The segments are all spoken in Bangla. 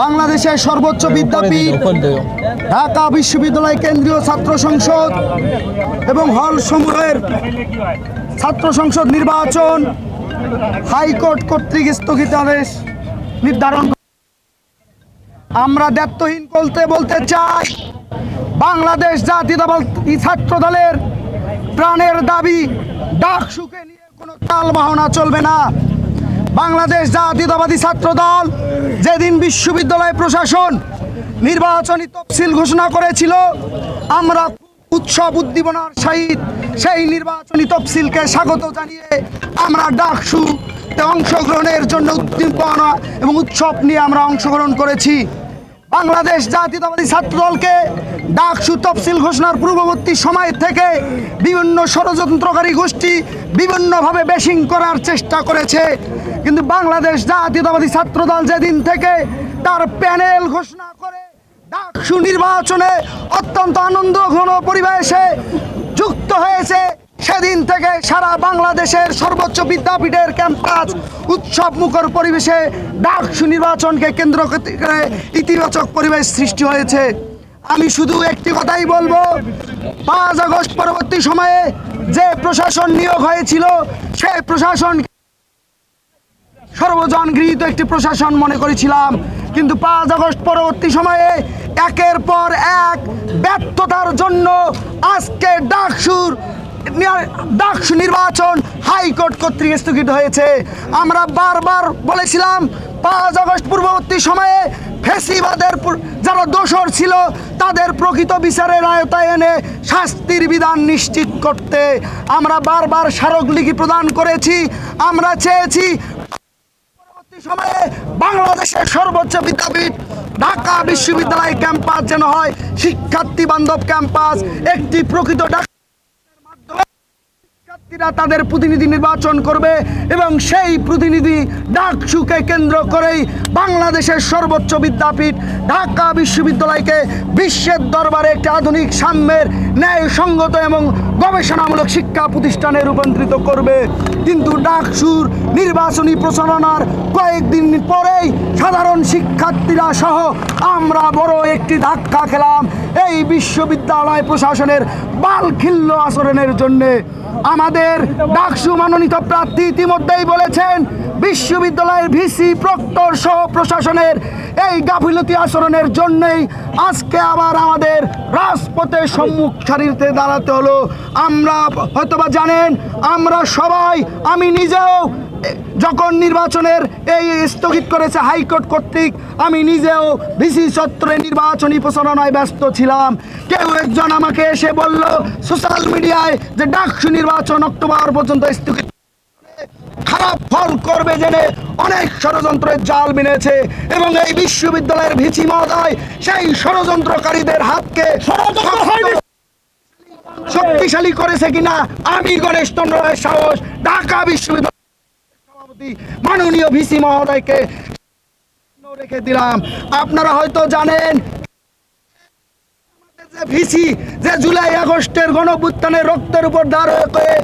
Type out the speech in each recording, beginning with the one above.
বাংলাদেশের সর্বোচ্চ বিদ্যাপীঠ ঢাকা বিশ্ববিদ্যালয় কেন্দ্রীয় ছাত্র সংসদ এবং হল সমূহের ছাত্র সংসদ নির্বাচন হাইকোর্ট কর্তৃক স্থগিতাদেশ নির্ধারণ। আমরা দায়িত্বহীন বলতে চাই, বাংলাদেশ জাতীয়তাবাদী ছাত্র দলের প্রাণের দাবি ডাকসুকে নিয়ে কোনো টালবাহানা চলবে না। বাংলাদেশ জাতীয়তাবাদী ছাত্র দল যেদিন বিশ্ববিদ্যালয় প্রশাসন নির্বাচনী তফসিল ঘোষণা করেছিল, আমরা উৎসব উদ্দীপনার সহিত সেই নির্বাচনী তফসিলকে স্বাগত জানিয়ে আমরা ডাকসুতে অংশগ্রহণের জন্য উদ্দীপনা এবং উৎসব নিয়ে আমরা অংশগ্রহণ করেছি। বাংলাদেশ জাতীয়তাবাদী ছাত্র দলকে ডাকসু তফসিল ঘোষণার পূর্ববর্তী সময় থেকে বিভিন্ন ষড়যন্ত্রকারী গোষ্ঠী বিভিন্নভাবে বেশিং করার চেষ্টা করেছে, কিন্তু বাংলাদেশ জাতীয়তাবাদী ছাত্র দল যেদিন থেকে তার প্যানেল ঘোষণা করে ডাকসু নির্বাচনে অত্যন্ত আনন্দঘন পরিবেশে যুক্ত হয়েছে, সেদিন থেকে সারা বাংলাদেশের সর্বোচ্চ বিদ্যাপীঠের ক্যাম্পাস উৎসব মুখর পরিবেশে ডাকসু নির্বাচনকে কেন্দ্র করে ইতিবাচক পরিবেশ সৃষ্টি হয়েছে। আমি শুধু একটি কথাই বলবো, 5 আগস্ট পরবর্তী সময়ে যে প্রশাসন নিয়োগ হয়েছিল সেই প্রশাসন সর্বজন গৃহীত একটি প্রশাসন মনে করেছিলাম, কিন্তু 5 আগস্ট পরবর্তী সময়ে একের পর এক ব্যর্থতার জন্য আজকে ডাকসু নির্বাচন হাইকোর্ট কর্তৃক স্থগিত হয়েছে। আমরা বারবার বলেছিলাম 5 আগস্ট পূর্ববর্তী সময়ে ফ্যাসিবাদের যারা দোষর ছিল তাদের প্রকৃত বিচারের আওতায় এনে শাস্তির বিধান নিশ্চিত করতে আমরা বারবার স্মারকলিপি প্রদান করেছি। আমরা চেয়েছি পরবর্তী সময়ে বাংলাদেশের সর্বোচ্চ বিদ্যাপীঠ ঢাকা বিশ্ববিদ্যালয় ক্যাম্পাস যেন হয় শিক্ষার্থী বান্ধব ক্যাম্পাস, একটি প্রকৃত তাদের প্রতিনিধি নির্বাচন করবে এবং সেই প্রতিনিধি ডাকসুকে কেন্দ্র করেই বাংলাদেশের সর্বোচ্চ বিদ্যাপীঠ ঢাকা বিশ্ববিদ্যালয়কে বিশ্বের দরবারে একটি আধুনিক সাম্যের ন্যায়সঙ্গত এবং গবেষণামূলক শিক্ষা প্রতিষ্ঠানে রূপান্তরিত করবে। কিন্তু ডাকসুর নির্বাচনী প্রচারণার কয়েকদিন পরেই সাধারণ শিক্ষার্থীরা সহ আমরা বড় একটি ধাক্কা খেলাম এই বিশ্ববিদ্যালয় প্রশাসনের বালখিল্য আচরণের জন্যে। আমাদের ডাকসু মনোনীত প্রার্থী ইতিমধ্যেই বলেছেন, বিশ্ববিদ্যালয়ের ভিসি প্রক্টর সহ প্রশাসনের এই গাফিলতি আচরণের জন্যই আজকে আবার আমাদের রাজপথে সম্মুখ সারিতে দাঁড়াতে হলো। আমরা হয়তোবা জানেন, আমরা সবাই, আমি নিজেও যখন নির্বাচনের এই স্থগিত করেছে হাইকোর্ট কর্তৃক, আমি নিজেও ভিসি চত্বরে নির্বাচনী প্রচারণায় ব্যস্ত ছিলাম। কেউ একজন আমাকে এসে বলল সোশ্যাল মিডিয়ায় যে ডাকসু নির্বাচন অক্টোবর পর্যন্ত স্থগিত খারাপ ফল করবে জেনে অনেক ষড়যন্ত্রের জাল বিনেছে এবং এই বিশ্ববিদ্যালয়ের ভিসি মহোদয় সেই ষড়যন্ত্রকারীদের হাতকে শক্তিশালী করেছে কিনা আমি গণেশ চন্দ্র রায়ের সাহস ঢাকা বিশ্ববিদ্যালয় সভাপতি মাননীয় ভিসি মহোদয়কে রেখে দিলাম। আপনারা হয়তো জানেন, ভিসি যে জুলাই আগস্টের গণঅভ্যুত্থানের রক্তের উপর দাঁড় করে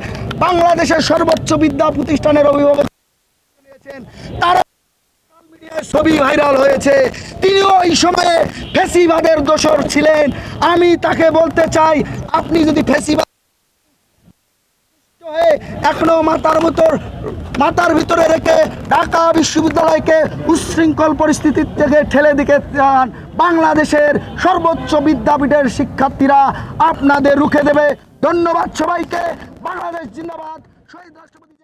বাংলাদেশের সর্বোচ্চ বিদ্যা প্রতিষ্ঠানের অভিভাবক নিয়েছেন, তারা ছবি ভাইরাল হয়েছে, তিনিও এই সময়ে ফ্যাসিবাদের দোষর ছিলেন। আমি তাকে বলতে চাই, আপনি যদি ফ্যাসিবাদ এখনো মাথার ভিতরে রেখে ঢাকা বিশ্ববিদ্যালয়কে উচ্ছৃঙ্খল পরিস্থিতি থেকে ঠেলে দিতে চান, বাংলাদেশের সর্বোচ্চ বিদ্যাপীঠের শিক্ষার্থীরা আপনাদের রুখে দেবে। ধন্যবাদ সবাইকে। বাংলাদেশ জিন্দাবাদ। শহীদ রাষ্ট্রপতি।